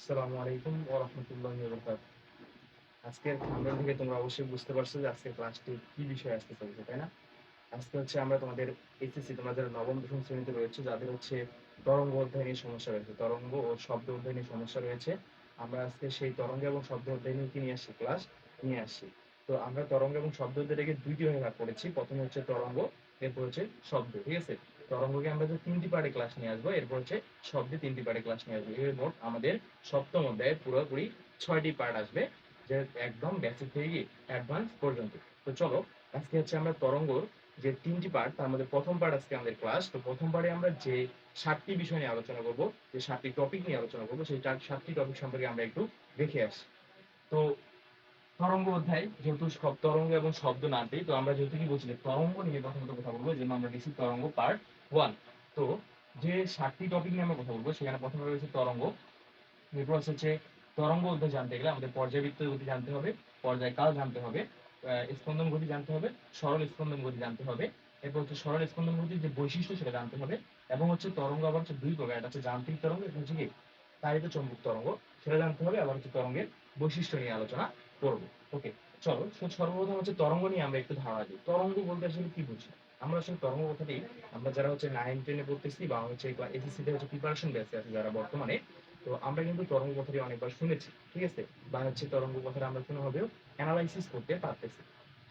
আসসালামু আলাইকুম ওয়া রাহমাতুল্লাহি ওয়া বারাকাতুহু। আজকের থাম্বনেল থেকে তোমরা অবশ্যই বুঝতে পারছো যে আজকের ক্লাসটি কি বিষয়ে আসতে চলেছে, তাই না? আজকে হচ্ছে আমরা তোমাদের এইচএসসি তোমরা যারা নবম দশম শ্রেণীতে রয়েছে যাদের হচ্ছে তরঙ্গ অধ্যায় নিয়ে সমস্যা রয়েছে, তরঙ্গ ও শব্দ অধ্যায় নিয়ে সমস্যা রয়েছে। আমরা আজকে সেই তরঙ্গ এবং শব্দ অধ্যায় নিয়ে কি নিয়ে আসছি, ক্লাস নিয়ে আসছি। তো আমরা তরঙ্গ এবং শব্দ অধ্যায়টাকে দুইটি ভাগে ভাগ করেছি। প্রথমে হচ্ছে তরঙ্গ, এরপর হচ্ছে শব্দ, ঠিক আছে? তরঙ্গকে আমরা যে তিনটি পার্টে ক্লাস নিয়ে আসবো, এরপর হচ্ছে শব্দে তিনটি পার্টে ক্লাস নিয়ে আসবো। এর মোট আমাদের সপ্তম অধ্যায়ে পুরোপুরি 6টি পার্ট আসবে, যে একদম বেসিক থেকে অ্যাডভান্স পর্যন্ত। তো চলো, আজকে হচ্ছে আমরা তরঙ্গর যে তিনটি পার্ট, তার মধ্যে প্রথম পার্ট আজকে আমাদের ক্লাস। তো প্রথম পার্টে আমরা যে 7টি বিষয় নিয়ে আলোচনা করবো, যে 7টি টপিক নিয়ে আলোচনা করবো, সেই 7টি টপিক সম্পর্কে আমরা একটু দেখে আসি। তো তরঙ্গ অধ্যায় যেহেতু সব তরঙ্গ এবং শব্দ নামটি, তো আমরা যেহেতু কি বলছি তরঙ্গ নিয়ে প্রথমত কথা বলবো, এই জন্য আমরা দিচ্ছি তরঙ্গ পার্ট 1। তো যে 7টি টপিক নিয়ে আমরা কথা বলবো, সেখানে প্রথমে রয়েছে তরঙ্গ। এরপর হচ্ছে তরঙ্গ অধ্যায় জানতে গেলে আমাদের পর্যায়বৃত্ত গতি জানতে হবে, পর্যায়কাল জানতে হবে, স্পন্দন গতি জানতে হবে, সরল স্পন্দন গতি জানতে হবে। এরপর হচ্ছে সরল স্পন্দন গতির যে বৈশিষ্ট্য সেটা জানতে হবে। এবং হচ্ছে তরঙ্গ আবার হচ্ছে দুই প্রকার, একটা হচ্ছে যান্ত্রিক তরঙ্গ, এটা হচ্ছে কি তাড়িত চৌম্বক তরঙ্গ, সেটা জানতে হবে। আবার হচ্ছে তরঙ্গের বৈশিষ্ট্য নিয়ে আলোচনা করব। ওকে, চলো সর্বপ্রথম হচ্ছে তরঙ্গ নিয়ে আমরা একটু ধারণা দিই। তরঙ্গ বলতে আসলে কি বুঝি? আমরা আসলে তরঙ্গ কথাটি আমরা যারা হচ্ছে 9-10 এ পড়তেছি বা হচ্ছে এসএসসি তে হচ্ছে প্রিপারেশন বেসে আছে যারা বর্তমানে, তো আমরা কিন্তু তরঙ্গ কথাটি অনেকবার শুনেছি, ঠিক আছে? বা হচ্ছে তরঙ্গ কথাটা আমরা কোনোভাবেও অ্যানালাইসিস করতে পারতেছি।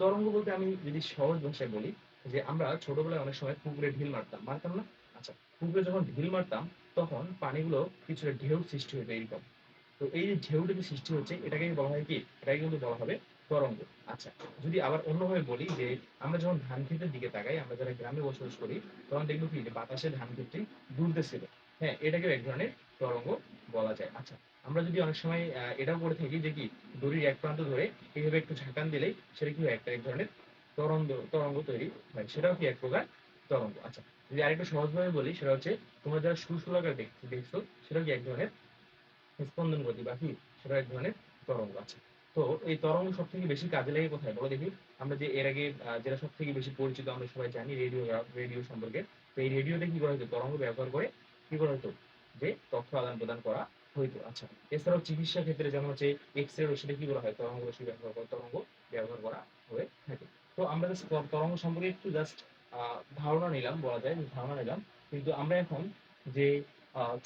তরঙ্গ বলতে আমি যদি সহজ ভাষায় বলি, যে আমরা ছোটবেলায় অনেক সময় পুকুরে ঢিল মারতাম, মারতাম না? আচ্ছা, পুকুরে যখন ঢিল মারতাম তখন পানিগুলো কিছুটা ঢেউ সৃষ্টি হতো এরকম। তো এই যে ঢেউটা যে সৃষ্টি হচ্ছে, এটাকে বলা হয় কি, এটাকে কিন্তু বলা হবে তরঙ্গ। আচ্ছা, যদি আবার অন্যভাবে বলি, যে আমরা যখন ধান ক্ষেতের দিকে তাকাই, আমরা যারা গ্রামে বসবাস করি, তখন দেখবো কি যে বাতাসে ধান ক্ষেতটি দুলতেছিল। হ্যাঁ, এটাকেও এক ধরনের তরঙ্গ বলা যায়। আচ্ছা, আমরা যদি অনেক সময় এটাও করে থাকি যে কি, দড়ির এক প্রান্ত ধরে এইভাবে একটু ঝাঁকান দিলেই সেটা কি হয়, একটা এক ধরনের তরঙ্গ তরঙ্গ তৈরি হয়, সেটাও কি এক প্রকার তরঙ্গ। আচ্ছা, যদি আরেকটু সহজভাবে বলি, সেটা হচ্ছে তোমরা যারা সুরসুলাকার দেখছো, সেটাও কি এক ধরনের স্পন্দন গতি বা কি, সেটা এক ধরনের তরঙ্গ। আছে। তো এই তরঙ্গ সব থেকে বেশি কাজে লাগে কোথায় বলো দেখি? আমরা যে এর আগে যেটা সব থেকে বেশি পরিচিত, আমরা সবাই জানি রেডিও, রেডিও সম্পর্কে। তো এই রেডিওতে কি করা হতো, তরঙ্গ ব্যবহার করে কি করা হতো, যে তথ্য আদান প্রদান করা হইতো। আচ্ছা, এছাড়াও চিকিৎসা ক্ষেত্রে যেমন হচ্ছে এক্স রে রশ্মিতে কি করা হয়, তরঙ্গ রশ্মি ব্যবহার করে, তরঙ্গ ব্যবহার করা হয়ে থাকে। তো আমরা জাস্ট তরঙ্গ সম্পর্কে একটু জাস্ট ধারণা নিলাম, বলা যায় ধারণা নিলাম। কিন্তু আমরা এখন যে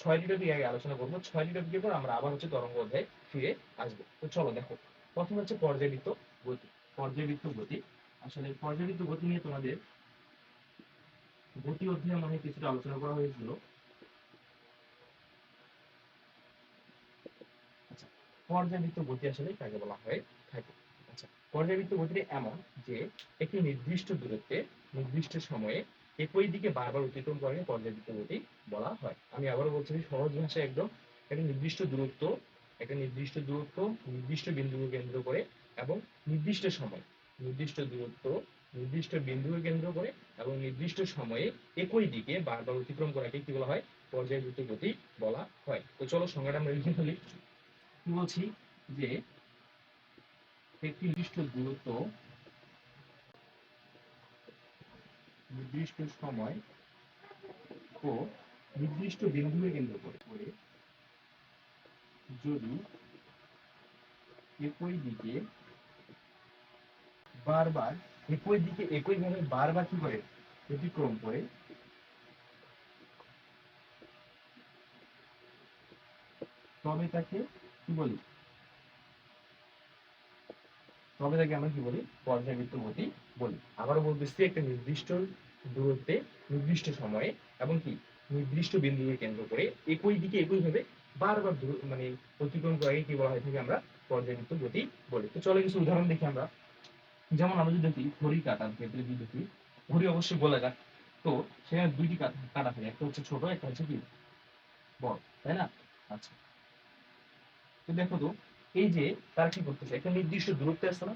6টি টপিক আগে আলোচনা করবো, 6টি টপিকের পর আমরা আবার হচ্ছে তরঙ্গ অধ্যায়ে ফিরে আসবো। তো চলো দেখো, প্রথম হচ্ছে পর্যাবৃত্ত গতি। পর্যাবৃত্ত গতি, আসলে পর্যাবৃত্ত গতি নিয়ে তোমাদের গতি অধ্যায়ে মনে হয় কিছুটা আলোচনা করা হয়েছিল। আচ্ছা, পর্যাবৃত্ত গতি আসলে কাকে বলা হয় থাকে? আচ্ছা, পর্যাবৃত্ত গতিটি এমন যে একটি নির্দিষ্ট দূরত্বে নির্দিষ্ট সময়ে একই দিকে বারবার অতিক্রম করাকে পর্যাবৃত্ত গতি বলা হয়। আমি আবারও বলছি সহজ ভাষায় একদম, একটা নির্দিষ্ট দূরত্ব, একটা নির্দিষ্ট দূরত্ব নির্দিষ্ট বিন্দুকে কেন্দ্র করে এবং নির্দিষ্ট সময়, নির্দিষ্ট দূরত্ব নির্দিষ্ট বিন্দুকে কেন্দ্র করে এবং নির্দিষ্ট সময়ে একই দিকে বারবার অতিক্রম করাকে কি বলা হয়, পর্যায়বৃত্ত গতি বলা হয়। তো চলো সংজ্ঞাটা আমরা লিখে ফেলি। কি বলছি, যে একটি নির্দিষ্ট দূরত্ব নির্দিষ্ট সময় ও নির্দিষ্ট বিন্দুকে কেন্দ্র করে যদি একই দিকে বারবার একই দিকে একইভাবে বারবার কি করে অতিক্রম করে, তবে তাকে কি বলি, তবে তাকে আমরা কি বলি, পর্যাবৃত্ত গতি বলি। আবারও বলতেছি, একটা নির্দিষ্ট দূরত্বে নির্দিষ্ট সময়ে এবং কি নির্দিষ্ট বিন্দুকে কেন্দ্র করে একই দিকে একইভাবে বারবার মানে অতিক্রম করাকে কি বলা হয় থাকে, আমরা পর্যাবৃত্ত গতি বলি। তো চলো কিছু উদাহরণ দেখি আমরা। যেমন আমরা যদি দেখি ঘড়ি কাটার ক্ষেত্রে, যদি দেখি ঘড়ি অবশ্যই গোলাকার, তো সেখানে দুইটি কাটা থাকে, একটা হচ্ছে ছোট, একটা হচ্ছে কি বড়, তাই না? আচ্ছা, তো দেখো তো, এই যে তারা কি করতেছে, একটা নির্দিষ্ট দূরত্বে আছে না,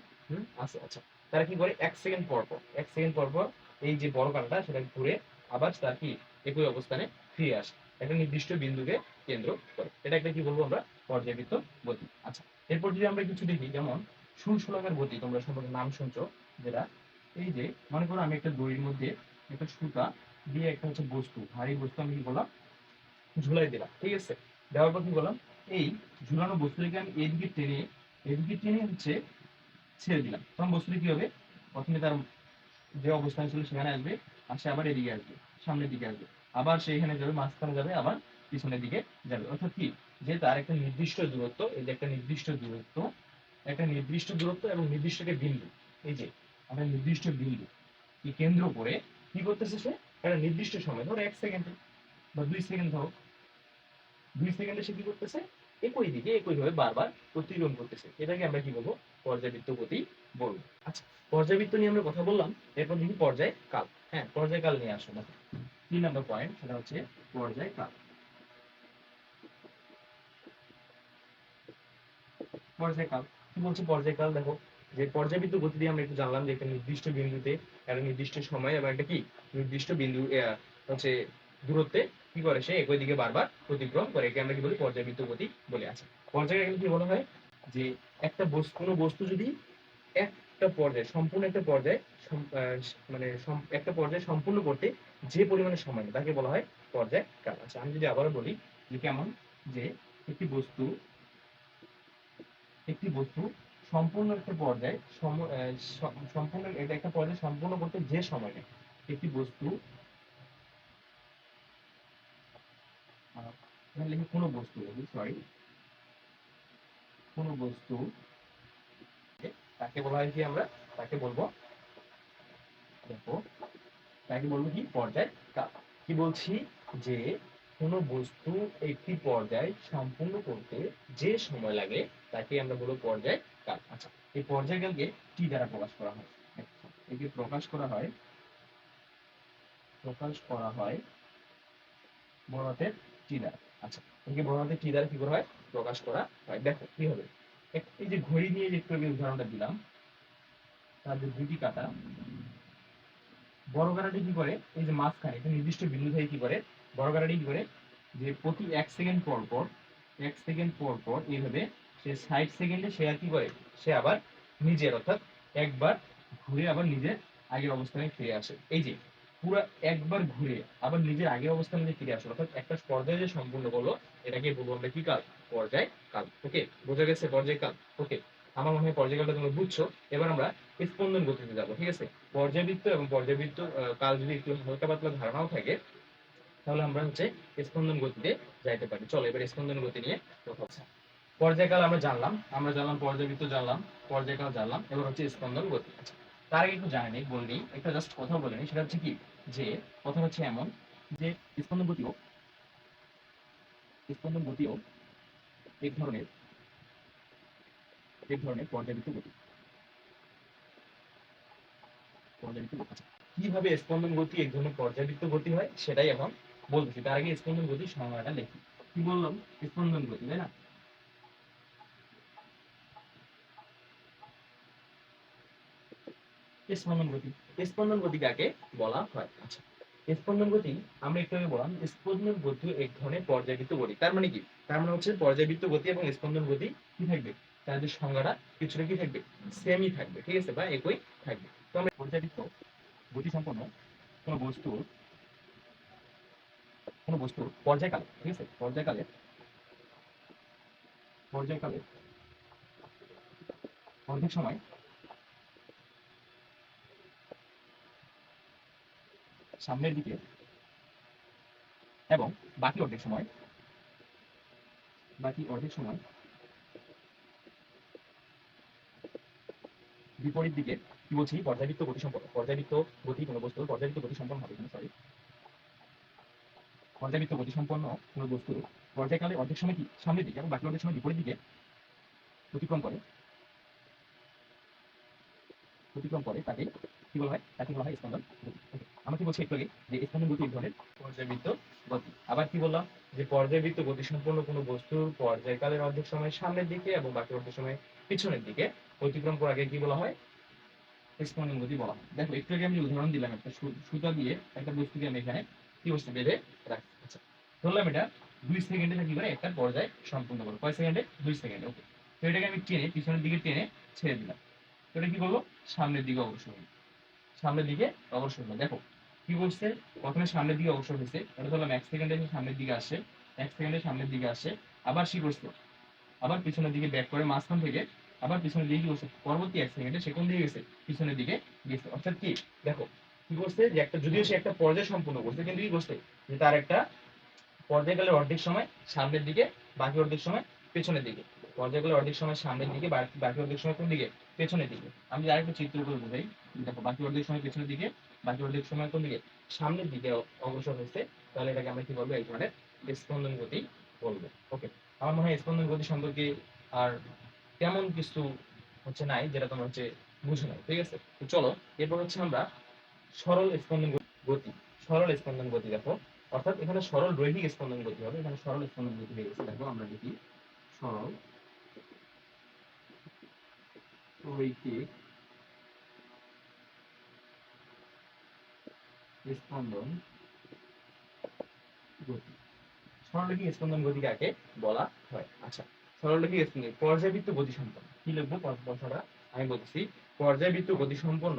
আছে। আচ্ছা, তারা কি করে, 1 সেকেন্ড পর পর 1 সেকেন্ড পর পর এই যে বড় কাঁটাটা সেটা ঘুরে আবার তার কি একই অবস্থানে ফিরে আসে, একটা নির্দিষ্ট বিন্দুকে কেন্দ্র করে। এটা একটা কি বলবো আমরা, পর্যাবৃত্ত গতি। আচ্ছা, এরপর যদি আমরা কিছু দেখি, যেমন সুরশোলাকার গতি, তোমরা সম্পর্কে নাম শুনছো, যেটা এই যে মনে করো আমি একটা দড়ির মধ্যে একটা সুতা দিয়ে একটা হচ্ছে বস্তু, ভারী বস্তু আমি কি করলাম, ঝুলাই দিলাম, ঠিক আছে? দেওয়ার পর কি বললাম, এই ঝুলানো বস্তুটাকে আমি এদিকে টেনে হচ্ছে ছেড়ে দিলাম, তখন বস্তুটি কি হবে, প্রথমে তার যে অবস্থান ছিল সেখানে আসবে, আর সে আবার এদিকে আসবে, সামনের দিকে আসবে, আবার সে এখানে যাবে, মাঝখানে যাবে, আবার পিছনের দিকে যাবে। অর্থাৎ কি, যে তার একটা নির্দিষ্ট দূরত্ব, এই যে একটা নির্দিষ্ট দূরত্ব, এবং নির্দিষ্ট একটা বিন্দু, এই যে আমরা নির্দিষ্ট বিন্দু কি কেন্দ্র করে কি করতেছে সে, একটা নির্দিষ্ট সময়, ধরো 1 সেকেন্ড বা 2 সেকেন্ড, ধরো 2 সেকেন্ডে সে কি করতেছে, একই দিকে একইভাবে বারবার অতিক্রম করতেছে। এটাকে আমরা কি বলবো, পর্যাবৃত্ত গতি বলবো। আচ্ছা, পর্যাবৃত্ত নিয়ে আমরা কথা বললাম, এরপর দেখি পর্যায় কাল। হ্যাঁ, পর্যায়কাল নিয়ে আসো না, 3 নম্বর পয়েন্ট, সেটা হচ্ছে পর্যায়কাল। পর্যায়কাল কি বলছে, পর্যায়কাল দেখো, যে পর্যাবৃত্ত গতি দিয়ে আমরা একটু জানলাম যে একটা নির্দিষ্ট বিন্দুতে একটা নির্দিষ্ট সময় এবং একটা কি নির্দিষ্ট বিন্দু হচ্ছে দূরত্বে কি করে, সে একই দিকে বারবার অতিক্রম করে, একে আমরা কি বলি, পর্যাবৃত্ত গতি বলে। আছে পর্যায়কাল কি বলা হয়, যে একটা কোনো বস্তু যদি একটা পর্যায়ে সম্পূর্ণ একটা পর্যায়ে মানে একটা পর্যায়ে সম্পূর্ণ করতে যে পরিমাণে সময় নেয় তাকে বলা হয় পর্যায়কাল। আচ্ছা, আমি যদি আবারও বলি যে কেমন, যে একটি বস্তু সম্পূর্ণ একটা পর্যায়ে সম্পূর্ণ এটা একটা পর্যায়ে সম্পূর্ণ করতে যে সময় নেয়, একটি বস্তু এখানে লিখি কোনো বস্তু, কোনো বস্তু, তাকে বলা হয় কি, আমরা তাকে বলবো, দেখো তাকে বলবো কি, পর্যায়কাল। কি বলছি, যে কোনো বস্তু একটি পর্যায় সম্পূর্ণ করতে যে সময় লাগে তাকে আমরা বলবো পর্যায়কাল। আচ্ছা, এই পর্যায়কালকে টি দ্বারা প্রকাশ করা হয়, একে প্রকাশ করা হয় বড় হাতের টি দ্বারা। আচ্ছা, একে বড় হাতের টি দ্বারা কি করা হয়, প্রকাশ করা হয়। দেখো কি হবে, এই যে ঘড়ি নিয়ে যে একটু আগে উদাহরণটা দিলাম, তার যে দুটি কাটা, বড় কাটাটি কি করে, এই যে মাঝখানে একটা নির্দিষ্ট বিন্দু থেকে কি করে, বড় কাটাটি কি করে, যে প্রতি 1 সেকেন্ড পর পর 1 সেকেন্ড পর পর এইভাবে সে 60 সেকেন্ডে সে আর কি করে, সে আবার নিজের, অর্থাৎ একবার ঘুরে আবার নিজের আগের অবস্থানে ফিরে আসে। এই যে পুরো একবার ঘুরে আবার নিজের আগের অবস্থানে ফিরে আসে, অর্থাৎ একটা পর্যায়ে যে সম্পূর্ণ করলো, এটাকে বলবো আমরা কি কাল, পর্যায় কাল। ওকে, বোঝা গেছে পর্যায় কাল। ওকে, আমার মনে হয় পর্যায়কালটা তোমরা বুঝছো। এবার আমরা স্পন্দন গতিতে যাবো, ঠিক আছে। পর্যাবৃত্ত এবং পর্যাবৃত্ত কাল যদি একটু হালকা পাতলা ধারণাও থাকে, তাহলে আমরা হচ্ছে স্পন্দন গতিতে যাইতে পারি। চলো এবার স্পন্দন গতি নিয়ে কথা হচ্ছে। পর্যায়কাল আমরা জানলাম পর্যাবৃত্ত জানলাম, পর্যায়কাল জানলাম, এবার হচ্ছে স্পন্দন গতি। আচ্ছা, তার আগে একটু জানি বললি, একটা জাস্ট কথা বলে নি, সেটা হচ্ছে কি, যে কথা হচ্ছে এমন, যে স্পন্দন গতিও এক ধরনের পর্যাবৃত্ত গতি। আচ্ছা, কিভাবে স্পন্দন গতি এক ধরনের পর্যাবৃত্ত গতি হয় সেটাই এখন বলতেছি। তার আগে স্পন্দন গতির সংজ্ঞাটা লিখি। কি বললাম, স্পন্দন গতি, তাই না? স্পন্দন গতি কাকে বলা হয়? আচ্ছা, স্পন্দন গতি আমরা একটু আগে বললাম, স্পন্দন গতি এক ধরনের পর্যাবৃত্ত গতি। তার মানে কি, তার মানে হচ্ছে পর্যাবৃত্ত গতি এবং স্পন্দন গতি কি থাকবে, তাদের সংজ্ঞাটা কিছুটা কি থাকবে, সেমই থাকবে, ঠিক আছে, বা একই থাকবে। তো আমরা পর্যাবৃত্ত গতি সম্পন্ন কোনো বস্তুর পর্যায়কালে, ঠিক আছে, পর্যায়কালে অর্ধেক সময় সামনের দিকে এবং বাকি অর্ধেক সময় বিপরীত দিকে, কি বলছি, পর্যাবৃত্ত গতি সম্পন্ন, পর্যাবৃত্ত গতি কোনো বস্তুর পর্যাবৃত্ত গতি সম্পন্ন হবে, সরি, পর্যাবৃত্ত গতি সম্পন্ন কোনো বস্তুর পর্যায়কালে অর্ধেক সময় কি সামনের দিকে এবং বাকি অর্ধেক সময় বিপরীত দিকে অতিক্রম করে, তাকে কি বলা হয়, স্পন্দন গতি। আমরা কি বলছি একটু আগে, যে স্পন্দন গতি এক ধরনের পর্যাবৃত্ত গতি। আবার কি বললাম, যে পর্যাবৃত্ত গতি সম্পন্ন কোনো বস্তুর পর্যায়কালের অর্ধেক সময় সামনের দিকে এবং বাকি অর্ধেক সময় পিছনের দিকে অতিক্রম করাকে কি বলা হয়, স্পন্দন গতি বলা হয়। দেখো একটু আগে আমি উদাহরণ দিলাম, একটা সুতা দিয়ে একটা বস্তুকে আমি এখানে কি বস্তু বেঁধে রাখছি। আচ্ছা, ধরলাম এটা 2 সেকেন্ডে কি করে একটা পর্যায় সম্পূর্ণ করবো, কয় সেকেন্ডে, 2 সেকেন্ডে। ওকে, তো এটাকে আমি টেনে পিছনের দিকে টেনে ছেড়ে দিলাম, তো এটা কি করবো, সামনের দিকে অগ্রসর হলো, দেখো কি করছে, প্রথমে সামনের দিকে অগ্রসর হয়েছে, এটা ধরলাম 1 সেকেন্ডে সামনের দিকে আসে, 1 সেকেন্ডে সামনের দিকে আসে, আবার সে করছে, আবার পিছনের দিকে ব্যাক করে মাঝখান থেকে আবার পিছনের দিকে কি করছে, পরবর্তী 1 সেকেন্ডে সে কোন দিকে গেছে, পিছনের দিকে গেছে। অর্থাৎ কি দেখো কি করছে যে একটা, যদিও সে একটা পর্যায় সম্পূর্ণ করছে, কিন্তু কি করছে যে তার একটা পর্যায়কালের অর্ধেক সময় সামনের দিকে, বাকি অর্ধেক সময় পেছনের দিকে। পর্যায়কালের অর্ধেক সময় সামনের দিকে, বাকি অর্ধেক সময় কোন দিকে, পেছনের দিকে। আমি আরেকটু চিত্র করে বোঝাই। দেখো বাকি অর্ধেক সময় পেছনের দিকে, বাকি অর্ধেক সময় কোন দিকে, সামনের দিকে অগ্রসর হচ্ছে। তাহলে এটাকে আমরা কি বলবো, এই ধরনের স্পন্দন গতি বলবো। ওকে, আমার মনে হয় স্পন্দন গতি সম্পর্কে আর তেমন কিছু হচ্ছে নাই যেটা তোমরা হচ্ছে বুঝো নাই। ঠিক আছে, তো চলো এরপর হচ্ছে আমরা সরল স্পন্দন গতি। সরল স্পন্দন গতি দেখো, অর্থাৎ এখানে সরল রৈখিক স্পন্দন গতি হবে, এখানে সরল স্পন্দন গতি হয়ে গেছে। দেখো আমরা দেখি সরল রৈখিক স্পন্দন গতি। সরলরৈখিক স্পন্দন গতি কাকে বলা হয়? আচ্ছা, সরলরৈখিক স্পন্দন পর্যায়বৃত্ত গতি সম্পন্ন। কি লিখবো প্রশ্নটা আমি বলছি, পর্যায়বৃত্ত গতি সম্পন্ন,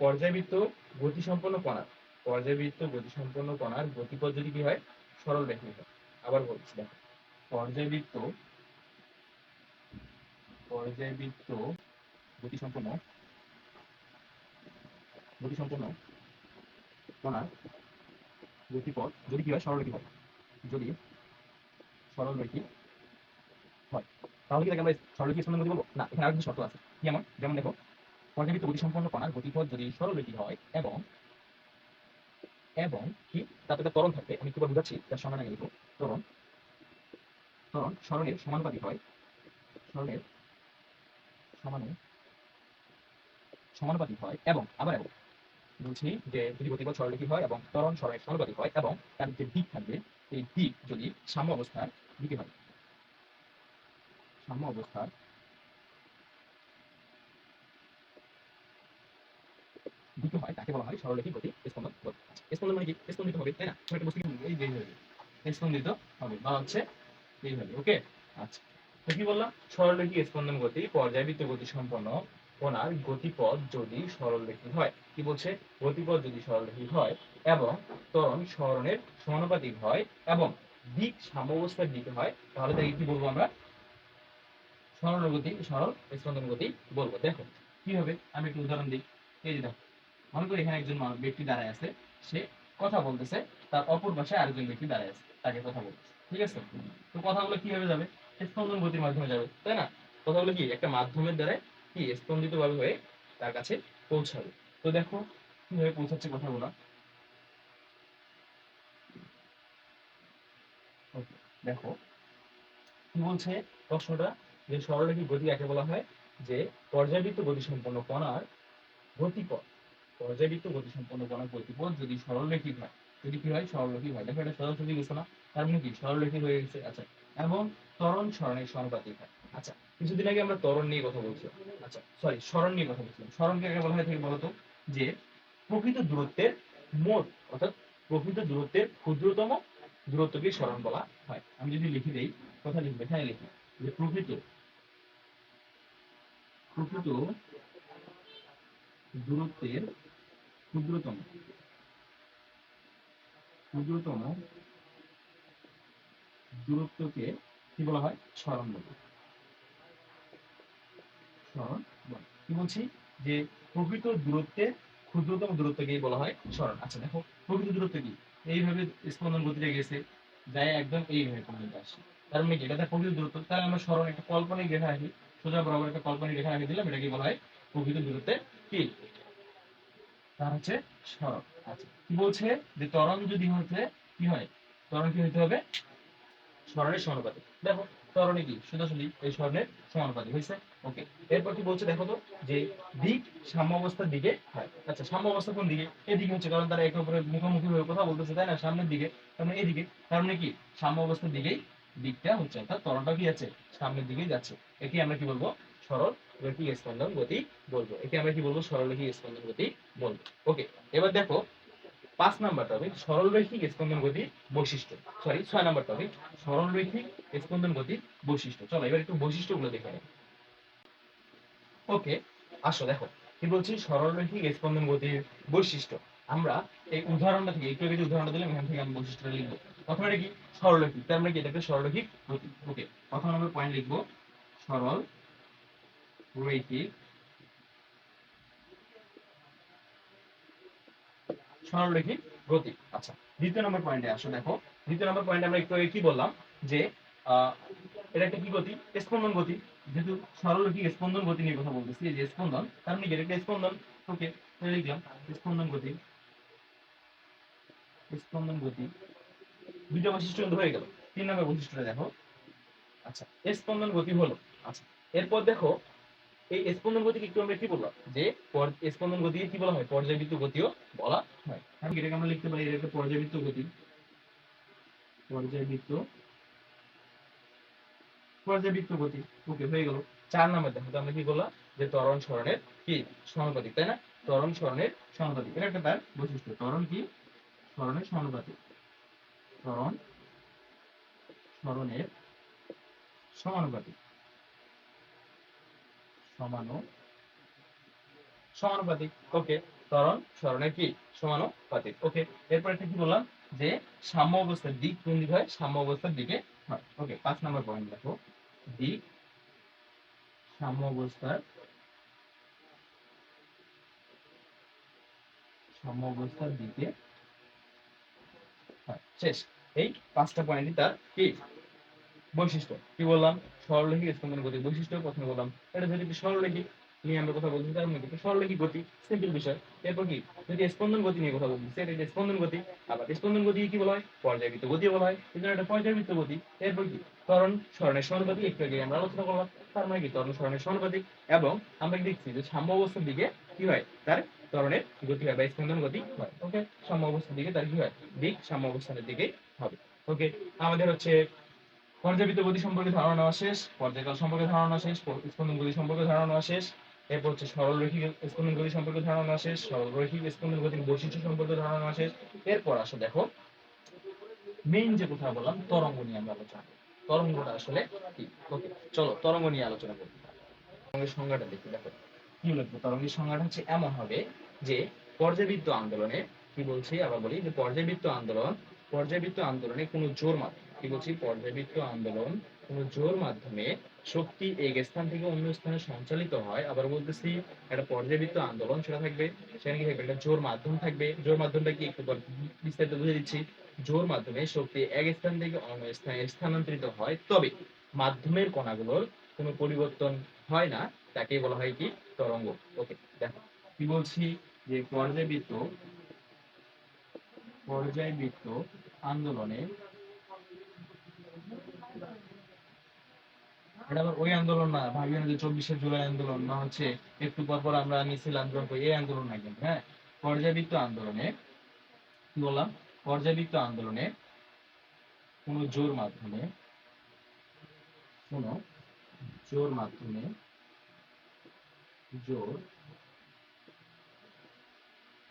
পর্যায়বৃত্ত গতি সম্পন্ন কণার, পর্যায়বৃত্ত গতি সম্পন্ন কণার গতিপথ যদি কি হয়, সরল রেখিক হয়। আবার বলছি দেখো, পর্যায়বৃত্ত পর্যায়বৃত্ত গতি সম্পন্ন কণার গতিপথ যদি কি হয়, সরলরৈখিক হয়। যদি সরলরৈখিক হয় তাহলে কি তাকে আমরা সরলরৈখিক স্পন্দন গতি বলবো? না, এখানে আরো কিছু শর্ত আছে। যেমন যেমন দেখো, পর্যাবৃত্ত গতি সম্পন্ন কণার গতিপথ যদি সরলরৈখিক হয় এবং এবং কি তাতে একটা ত্বরণ থাকবে। আমি কিভাবে বুঝাচ্ছি তার সমান আগে লিখো। ত্বরণ ত্বরণ সরণের সমানুপাতিক হয়, সরণের সমানুপাতিক হয় এবং আবার এবং বলছি যে যদি গতিপথ সরলরৈখিক হয় এবং ত্বরণ সরণের সমানুপাতিক হয় এবং তার যে দিক থাকবে, এই দিক যদি সাম্য অবস্থার দিকে হয়, সাম্য অবস্থার দিকে হয়, তাকে বলা হয় সরলরৈখিক গতি স্পন্দন গতি। স্পন্দন মানে কি, স্পন্দিত হবে, তাই না? একটা বস্তু এই যে এইভাবে স্পন্দিত হবে বা হচ্ছে এইভাবে। ওকে, আচ্ছা, তো কি বললাম, সরলরৈখিক স্পন্দন গতি পর্যায়বৃত্ত গতি সম্পন্ন কণার গতিপথ যদি সরলরৈখিক হয়। কি বলছে, গতিপথ যদি সরলরৈখিক হয় এবং ত্বরণ সরণের সমানুপাতিক হয় এবং দিক সাম্যাবস্থার দিকে হয়, তাহলে তাকে কি বলবো আমরা, সরল স্পন্দন গতি বলবো। দেখো কি হবে, আমি একটু উদাহরণ দিই। এই যে দেখো, মনে করি এখানে একজন ব্যক্তি দাঁড়ায় আছে, সে কথা বলতেছে, তার অপর পাশে আরেকজন ব্যক্তি দাঁড়ায় আছে, তাকে কথা বলতেছে। ঠিক আছে, তো কথাগুলো কিভাবে যাবে, স্পন্দন গতির মাধ্যমে যাবে, তাই না? কথাগুলো কি একটা মাধ্যমের দ্বারা কি স্পন্দিত ভাবে হয়ে তার কাছে পৌঁছাবে। তো দেখো কিভাবে পৌঁছাচ্ছে কথাগুলো। দেখো কি বলছে প্রশ্নটা, যে সরলরৈখিক গতি কাকে বলা হয়, যে পর্যায়বৃত্ত গতি সম্পন্ন কণার গতিপথ, পর্যায়বৃত্ত গতি সম্পন্ন কণার গতিপথ যদি সরলরৈখিক হয়, যদি কি হয়, সরলরৈখিক হয়। দেখো এটা সোজাসুজি গেছে না, তার মানে কি সরলরৈখিক হয়ে গেছে। আচ্ছা, এবং ত্বরণ সরণের সমানুপাতিক হয়। আচ্ছা, কিছুদিন আগে আমরা ত্বরণ নিয়ে কথা বলছিলাম, আচ্ছা সরি সরণ নিয়ে কথা বলছিলাম। সরণকে কাকে বলা হয় থেকে বলতো, যে প্রকৃত দূরত্বের মোট, অর্থাৎ প্রকৃত দূরত্বের ক্ষুদ্রতম দূরত্বকে সরণ বলা হয়। আমি যদি লিখে দেই, কথা লিখবে, এখানে লিখি যে প্রকৃত প্রকৃত দূরত্বের ক্ষুদ্রতম ক্ষুদ্রতম দূরত্বকে কি বলা হয়, সরণ বলে। সরণ বলে। কি বলছি, যে প্রকৃত দূরত্বের ক্ষুদ্রতম দূরত্বকে বলা হয় সরণ। আচ্ছা দেখো, প্রকৃত দূরত্ব কি, এইভাবে স্পন্দন গতিটা গেছে, যায় একদম এইভাবে পর্যন্ত আসছে, তার মানে কি এটা তার প্রকৃত দূরত্ব। তাহলে আমরা সরণ একটা কাল্পনিক রেখা রাখি, সোজা বরাবর একটা কাল্পনিক রেখা রাখি দিলাম, এটা কি বলা হয়, প্রকৃত দূরত্বের কি, তার হচ্ছে সরণ। আচ্ছা, কি বলছে, যে ত্বরণ যদি হচ্ছে কি হয়, ত্বরণ কি হতে হবে, সরণের সমানুপাতিক। দেখো ত্বরণে কি সোজাসুজি এই সরণের সমানুপাতিক হয়েছে। ওকে, এরপর কি বলছে দেখো তো, যে দিক সাম্য অবস্থার দিকে হয়। আচ্ছা, সাম্য অবস্থা কোন দিকে, এদিকে হচ্ছে, কারণ তারা একে অপরের মুখোমুখি হয়ে কথা বলতেছে, তাই না, সামনের দিকে, তার মানে এদিকে। তার মানে কি সাম্য অবস্থার দিকেই দিকটা হচ্ছে, অর্থাৎ ত্বরণটা কি আছে, সামনের দিকেই যাচ্ছে। একে আমরা কি বলবো, সরল রৈখিক স্পন্দন গতি বলবো। একে আমরা কি বলবো, সরল রৈখিক স্পন্দন গতি বলবো। ওকে, এবার দেখো 5 নাম্বার টপিক সরলরৈখিক স্পন্দন গতির বৈশিষ্ট্য, সরি 6 নাম্বার টপিক সরলরৈখিক স্পন্দন গতির বৈশিষ্ট্য। চলো এবার একটু বৈশিষ্ট্যগুলো দেখে নিই। ওকে, আসো দেখো কি বলছি, সরলরৈখিক স্পন্দন গতির বৈশিষ্ট্য। আমরা এই উদাহরণটা থেকে একটু আগে যে উদাহরণটা দিলাম, এখান থেকে আমি বৈশিষ্ট্যটা লিখবো। প্রথমে এটা কি সরলরৈখিক, তার মানে কি এটা একটা সরলরৈখিক গতি। ওকে, প্রথম আমরা পয়েন্ট লিখবো সরল রৈখিক, সরলরৈখিক গতি। আচ্ছা, দ্বিতীয় নম্বর পয়েন্টে আসো। দেখো দ্বিতীয় নম্বর পয়েন্টে আমরা একটু আগে কি বললাম যে আহ, এটা একটা কি গতি, স্পন্দন গতি। যেহেতু সরলরৈখিক স্পন্দন গতি নিয়ে কথা বলতেছি, এই যে স্পন্দন, তার মানে কি এটা একটা স্পন্দন। ওকে, লিখলাম স্পন্দন গতি। স্পন্দন গতি দুইটা বৈশিষ্ট্য কিন্তু হয়ে গেল। তিন নম্বর বৈশিষ্ট্যটা দেখো। আচ্ছা, স্পন্দন গতি হলো। আচ্ছা, এরপর দেখো এই স্পন্দন গতিকে একটু আমরা কি বললাম যে স্পন্দন গতিকে কি বলা হয়, পর্যায়বৃত্ত গতিও বলা হয়। আমি এটাকে আমরা লিখতে পারি এটা একটা পর্যায়বৃত্ত গতি। পর্যায়বৃত্ত পর্যায়বৃত্ত গতি। ওকে, হয়ে গেল। 4 নাম্বার দেখো তো আমরা কি বললাম যে ত্বরণ সরণের কি সমানুপাতিক, তাই না? ত্বরণ সরণের সমানুপাতিক, এটা একটা তার বৈশিষ্ট্য। ত্বরণ কি সরণের সমানুপাতিক। ত্বরণ সরণের সমানুপাতিক। সমানুপাতিক। ওকে, ত্বরণ সরণের কি সমানুপাতিক। ওকে, এরপর একটা কি বললাম যে সাম্য অবস্থার দিক কোন দিকে হয়, সাম্য অবস্থার দিকে হয়। ওকে, 5 নাম্বার পয়েন্ট দেখো, দিক সাম্য অবস্থার দিকে হয়। শেষ। এই 5টা পয়েন্টই তার কি বৈশিষ্ট্য। কি বললাম, সরলরৈখিক স্পন্দন গতির বৈশিষ্ট্য প্রথমে বললাম। এটা যদি সরলরৈখিক নিয়ে আমরা কথা বলছি, তার মধ্যে সরলরৈখিক গতি সিম্পল বিষয়। এরপর কি যদি স্পন্দন গতি নিয়ে কথা বলছি, সেটা স্পন্দন গতি। আবার স্পন্দন গতি কি বলা হয়, পর্যায়বৃত্ত গতি বলা হয়, এই জন্য এটা পর্যায়বৃত্ত গতি। এরপর কি ত্বরণ সরণের সমানুপাতিক, একটু আগে আমরা আলোচনা করলাম। তার মানে কি ত্বরণ সরণের সমানুপাতিক। এবং আমরা দেখছি যে সাম্য অবস্থার দিকে কি হয়, তার ত্বরণের গতি হয় বা স্পন্দন গতি হয়। ওকে, সাম্য অবস্থার দিকে তার কি হয়, দিক সাম্য অবস্থানের দিকে হবে। ওকে, আমাদের হচ্ছে পর্যাবৃত্ত গতি সম্পর্কে ধারণা নেওয়া শেষ, পর্যায়কাল সম্পর্কে ধারণা শেষ, স্পন্দন গতি সম্পর্কে ধারণা নেওয়া শেষ। এরপর হচ্ছে সরলরৈখিক স্পন্দন গতি সম্পর্কে ধারণা নেওয়া শেষ, সরলরৈখিক স্পন্দন গতির বৈশিষ্ট্য সম্পর্কে ধারণা নেওয়া শেষ। এরপর আসো দেখো মেইন যে কথা বললাম, তরঙ্গ নিয়ে আমরা আলোচনা করি। তরঙ্গটা আসলে কি। ওকে, চলো তরঙ্গ নিয়ে আলোচনা করি। তরঙ্গের সংজ্ঞাটা দেখি। দেখো কি লিখবো, তরঙ্গের সংজ্ঞাটা হচ্ছে এমন হবে যে পর্যাবৃত্ত আন্দোলনে, কি বলছি আবার বলি, যে পর্যাবৃত্ত আন্দোলনে কোনো জোর মাধ্যমে, কি বলছি, পর্যাবৃত্ত আন্দোলন কোনো জোর মাধ্যমে শক্তি এক স্থান থেকে অন্য স্থানে সঞ্চালিত হয়। আবার বলতেছি একটা পর্যাবৃত্ত আন্দোলন সেটা থাকবে, সেখানে কি থাকবে, একটা জোর মাধ্যম থাকবে। জোর মাধ্যমটা কি একটু বিস্তারিত বুঝে দিচ্ছি। জোর মাধ্যমে শক্তি এক স্থান থেকে অন্য স্থানে স্থানান্তরিত হয়, তবে মাধ্যমের কণাগুলোর কোনো পরিবর্তন হয় না, তাকে বলা হয় কি তরঙ্গ। ওকে, দেখো কি বলছি যে পর্যায়বৃত্ত আন্দোলনে, এটা আবার ওই আন্দোলন না, ভাবিও না যে 24শে জুলাই আন্দোলন, না হচ্ছে একটু পর পর আমরা মিছিল আন্দোলন করি, এই আন্দোলন নাই কিন্তু। হ্যাঁ, পর্যায়বৃত্ত আন্দোলনে কি বললাম, পর্যায়বৃত্ত আন্দোলনে কোনো জোর মাধ্যমে, কোনো জোর মাধ্যমে, জোর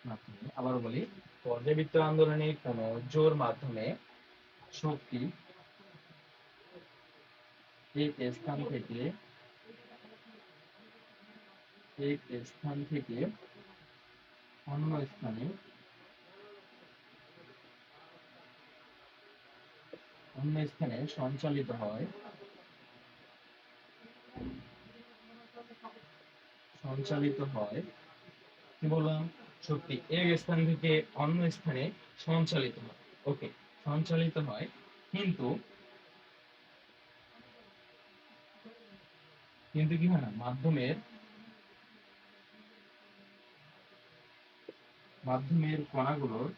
মাধ্যমে, আবারও বলি, পর্যাবৃত্ত আন্দোলনে কোনো জোর মাধ্যমে শক্তি এক স্থান থেকে অন্য স্থানে সঞ্চালিত হয়, কি বললাম, শক্তি এক স্থান থেকে অন্য স্থানে সঞ্চালিত হয়। ওকে, সঞ্চালিত হয়, কিন্তু কি হয় না, মাধ্যমের কণাগুলোর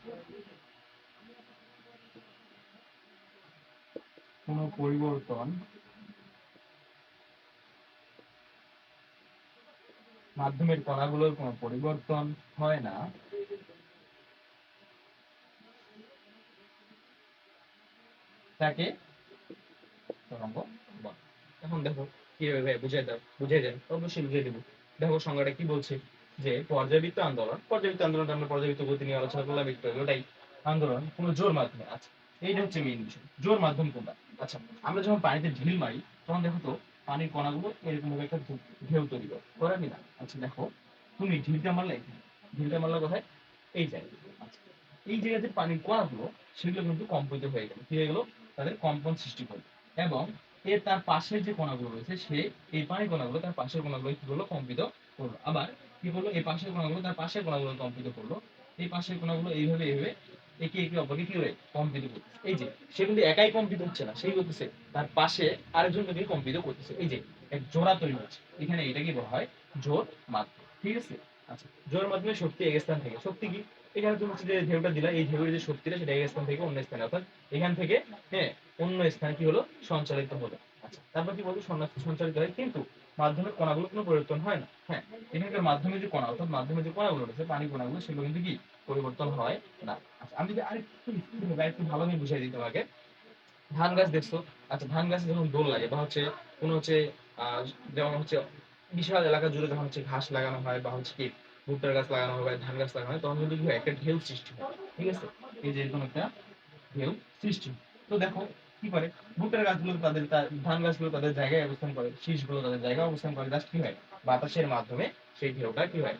কোনো পরিবর্তন, হয় না, তাকে তরঙ্গ বলে। এখন দেখো কিভাবে ভাই বুঝাই দেন, অবশ্যই বুঝিয়ে দেবো। দেখো সংজ্ঞাটা কি বলছে যে পর্যাবৃত্ত আন্দোলনটা আমরা পর্যাবৃত্ত গতি নিয়ে আলোচনা করলাম একটু আগে, ওটাই আন্দোলন কোনো জোর মাধ্যমে। আচ্ছা, এইটা হচ্ছে মেইন বিষয়, জোর মাধ্যম কোনটা। আচ্ছা, আমরা যখন পানিতে ঢিল মারি তখন দেখো তো পানির কণাগুলো এরকম ভাবে একটা ঢেউ তৈরি করে কিনা। আচ্ছা দেখো, তুমি ঢিলটা মারলে কোথায়, এই জায়গায়। আচ্ছা, এই জায়গাতে পানির কণাগুলো সেগুলো কিন্তু কম্পিত হয়ে গেল, কি হয়ে গেল, তাদের কম্পন সৃষ্টি করলো। এবং এর তার পাশের যে কণাগুলো রয়েছে সে এই পানির কণাগুলো তার পাশের কণাগুলো কি করলো, কম্পিত করলো। আবার কি করলো, এই পাশের কণাগুলো তার পাশের কণাগুলো কম্পিত করলো। এই পাশের কণাগুলো এইভাবে এইভাবে একে একে অপরকে কি করে কম্পিত করতেছে। এই যে সে কিন্তু একাই কম্পিত হচ্ছে না, সেই করতেছে তার পাশে আরেকজনকে কম্পিত করতেছে। এই যে এক জোড়া তৈরি হচ্ছে, এখানে এটাকে বলা হয় জোর মাধ্যম। ঠিক আছে। আচ্ছা, জোর মাধ্যমে শক্তি এক স্থান থেকে, শক্তি কি, এখানে তুমি হচ্ছে যে ঢেউটা দিলা, এই ঢেউয়ের যে শক্তিটা সেটা এক স্থান থেকে অন্য স্থানে, অর্থাৎ এখান থেকে হ্যাঁ অন্য স্থানে কি হলো, সঞ্চালিত হলো। আচ্ছা, তারপর কি বলবো, সঞ্চালিত হয়, কিন্তু মাধ্যমের কণাগুলো কোনো পরিবর্তন হয় না। হ্যাঁ, এখানকার মাধ্যমে যে কণা, অর্থাৎ মাধ্যমে যে কণাগুলো রয়েছে পানি কণাগুলো, সেগুলো কিন্তু কি পরিবর্তন হয় না। আচ্ছা, আমি যদি আরেকটু ভালোভাবে বুঝাই দিই তোমাকে, ধান গাছ দেখছো। আচ্ছা, ধান গাছে যখন দোল লাগে বা হচ্ছে কোনো হচ্ছে যেমন হচ্ছে বিশাল এলাকা জুড়ে যখন হচ্ছে ঘাস লাগানো হয় বা হচ্ছে কি ভুট্টার গাছ লাগানো হয় বা ধান গাছ লাগানো হয়, তখন কিন্তু কি হয়, একটা ঢেউ সৃষ্টি হয়। ঠিক আছে, এই যে এরকম একটা ঢেউ সৃষ্টি হয়। তো দেখো কি করে, ভুট্টার গাছগুলো তাদের ধান গাছগুলো তাদের জায়গায় অবস্থান করে, শীষগুলো তাদের জায়গায় অবস্থান করে, জাস্ট কি হয়, বাতাসের মাধ্যমে সেই ঢেউটা কি হয়,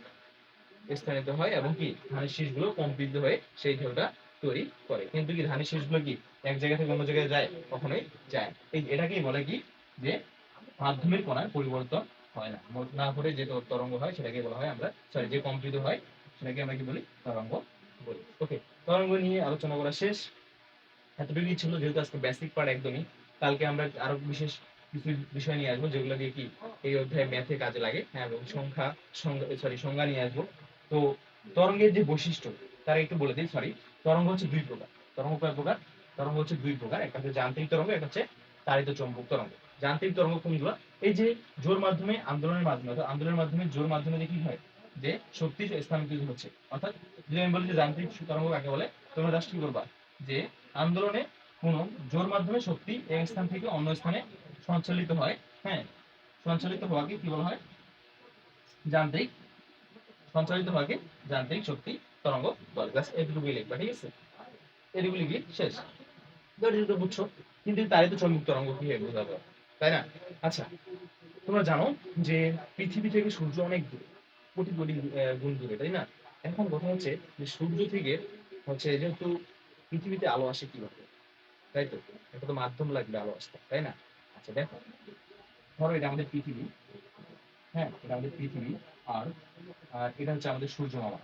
স্থানিত হয় এবং কি ধানের শীষগুলো কম্পিত হয়ে সেই ঢেউটা তৈরি করে। কিন্তু কি ধানের শীষগুলো কি এক জায়গা থেকে অন্য জায়গায় যায়, কখনোই যায়। এই এটাকেই বলে কি, যে মাধ্যমের কণার পরিবর্তন হয় না, না করে যে তরঙ্গ হয় সেটাকে বলা হয় আমরা, সরি, যে কম্পিত হয় সেটাকে আমরা কি বলি, তরঙ্গ বলি। ওকে, তরঙ্গ নিয়ে আলোচনা করা শেষ, এতটুকুই ছিল, যেহেতু আজকে বেসিক পার্ট একদমই। কালকে আমরা আরো বিশেষ কিছু বিষয় নিয়ে আসবো যেগুলো দিয়ে কি এই অধ্যায়ে ম্যাথে কাজে লাগে, হ্যাঁ, এবং সংজ্ঞা নিয়ে আসবো। তো তরঙ্গের যে বৈশিষ্ট্য তারা একটু বলে দিই, সরি, তরঙ্গ হচ্ছে দুই প্রকার। তরঙ্গ কয় প্রকার, তরঙ্গ হচ্ছে দুই প্রকার, একটা হচ্ছে যান্ত্রিক তরঙ্গ, একটা হচ্ছে তাড়িত চৌম্বক তরঙ্গ। যান্ত্রিক তরঙ্গ কোনগুলো, এই যে জোর মাধ্যমে আন্দোলনের মাধ্যমে, অর্থাৎ আন্দোলনের মাধ্যমে জোর মাধ্যমে যে কি হয়, যে শক্তি স্থানান্তরিত হচ্ছে। অর্থাৎ যদি আমি বলি যে যান্ত্রিক তরঙ্গ কাকে বলে, তোমরা জাস্ট কি করবা, যে আন্দোলনে কোন জোর মাধ্যমে শক্তি এক স্থান থেকে অন্য স্থানে সঞ্চালিত হয়, হ্যাঁ, সঞ্চালিত হওয়াকে কি বলা হয়, যান্ত্রিক, সঞ্চালিত হওয়াকে যান্ত্রিক শক্তি তরঙ্গ বলে। ব্যাস এটুকুই লিখবা, ঠিক আছে, এটুকু লিখি শেষ। তো বুঝছো, কিন্তু তারিত চৌম্বক তরঙ্গ কি হয় বোঝাবো, তাই না? আচ্ছা, তোমরা জানো যে পৃথিবী থেকে সূর্য অনেক দূরে, কোটি কোটি গুণ দূরে, তাই না? এখন কথা হচ্ছে যে সূর্য থেকে হচ্ছে যেহেতু পৃথিবীতে আলো আসে কিভাবে, তাই তো, এটা তো মাধ্যম লাগবে আলো আসতে, তাই না? আচ্ছা দেখো, ধরো এটা আমাদের পৃথিবী, হ্যাঁ, এটা আমাদের পৃথিবী, আর আর এটা হচ্ছে আমাদের সূর্য মামা,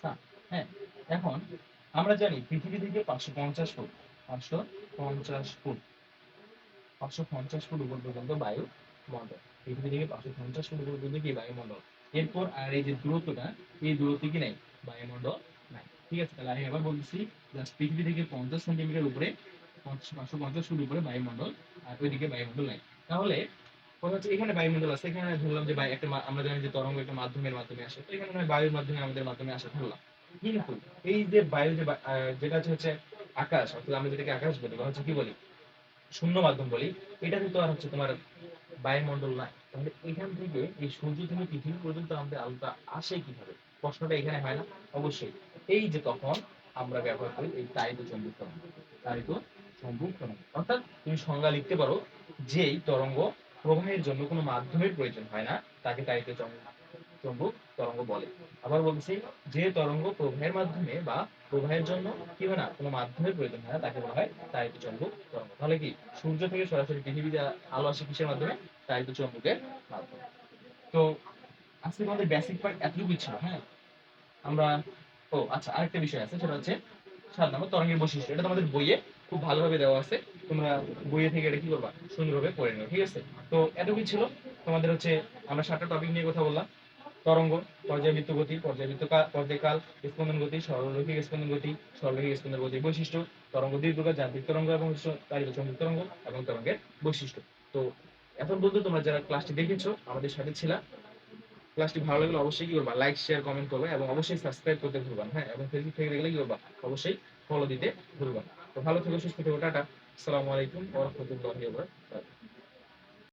সান। হ্যাঁ, এখন আমরা জানি পৃথিবী থেকে 550 ফুট, 550 ফুট, 550 ফুট উপর পর্যন্ত বায়ু মণ্ডল। পৃথিবী থেকে 550 ফুট উপর পর্যন্ত কি বায়ুমণ্ডল। এরপর আর এই যে দূরত্বটা, এই দূরত্ব কি নাই, বায়ুমণ্ডল নাই। ঠিক আছে, তাহলে আমি আবার বলতেছি, জাস্ট পৃথিবী থেকে 50 সেন্টিমিটার উপরে, 550 ফুট উপরে বায়ুমণ্ডল, আর ওইদিকে বায়ুমণ্ডল নাই। তাহলে কথা হচ্ছে এখানে বায়ুমণ্ডল আছে, এখানে ধরলাম যে একটা আমরা জানি যে তরঙ্গ একটা মাধ্যমের মাধ্যমে আসে, তো এখানে নয় বায়ুর মাধ্যমে আমাদের মাধ্যমে আসে ধরলাম। কিন্তু এই যে বায়ু যে যেটা হচ্ছে আকাশ, অর্থাৎ আমরা যেটাকে আকাশ বলি বা হচ্ছে কি বলি, শূন্য মাধ্যম বলি, এটা কিন্তু আর হচ্ছে তোমার বায়ুমণ্ডল নাই। তাহলে এখান থেকে এই সূর্য থেকে পৃথিবী পর্যন্ত আমাদের আলোটা আসে কিভাবে, প্রশ্নটা এখানে হয় না? অবশ্যই, এই যে তখন আমরা ব্যবহার করি এই তাড়িত চৌম্বক তরঙ্গ, তাড়িত চৌম্বক তরঙ্গ। অর্থাৎ তুমি সংজ্ঞা লিখতে পারো, যেই তরঙ্গ প্রবাহের জন্য কোনো মাধ্যমের প্রয়োজন হয় না তাকে তাড়িত চৌম্বক তরঙ্গ বলে। আবার বলছি, যে তরঙ্গ প্রবাহের মাধ্যমে বা প্রবাহের জন্য কি হয় না, কোনো মাধ্যমের প্রয়োজন হয় না, তাকে বলা হয় তাড়িত চৌম্বক তরঙ্গ। তাহলে কি সূর্য থেকে সরাসরি পৃথিবীতে আলো আসে কিসের মাধ্যমে, তাড়িত চৌম্বকের মাধ্যমে। তো আজকে আমাদের বেসিক পার্ট এতটুকুই ছিল, হ্যাঁ। আমরা, ও আচ্ছা, আরেকটা বিষয় আছে, সেটা হচ্ছে 7 নম্বর তরঙ্গের বৈশিষ্ট্য। এটা তোমাদের বইয়ে খুব ভালোভাবে দেওয়া আছে, তোমরা বইয়ে থেকে এটা কি করবা, সুন্দরভাবে পড়ে নিও, ঠিক আছে? তো এতটুকুই ছিল তোমাদের হচ্ছে, আমরা 7টা টপিক নিয়ে কথা বললাম। তরঙ্গ, পর্যায়বৃত্ত গতি, পর্যায়কাল, স্পন্দন গতি, সরলরৈখিক স্পন্দন গতি, সরলরৈখিক স্পন্দন গতির বৈশিষ্ট্য, তরঙ্গ দুই প্রকার, যান্ত্রিক তরঙ্গ এবং তাড়িত চৌম্বক তরঙ্গ, এবং তরঙ্গের বৈশিষ্ট্য। তো এখন পর্যন্ত তোমরা যারা ক্লাসটি দেখেছো, আমাদের সাথে ছিলা, ক্লাসটি ভালো লাগলে অবশ্যই কি করবা, লাইক শেয়ার কমেন্ট করবে, এবং অবশ্যই সাবস্ক্রাইব করতে ভুলবা না, হ্যাঁ, এবং ফেসবুক থেকে দেখলে কি করবা, অবশ্যই ফলো দিতে ভুলবা না। তো ভালো থেকো, সুস্থ থেকো, টাটা, আসসালামু আলাইকুম ওয়া রাহমাতুল্লাহি ওয়া বারাকাতুহু।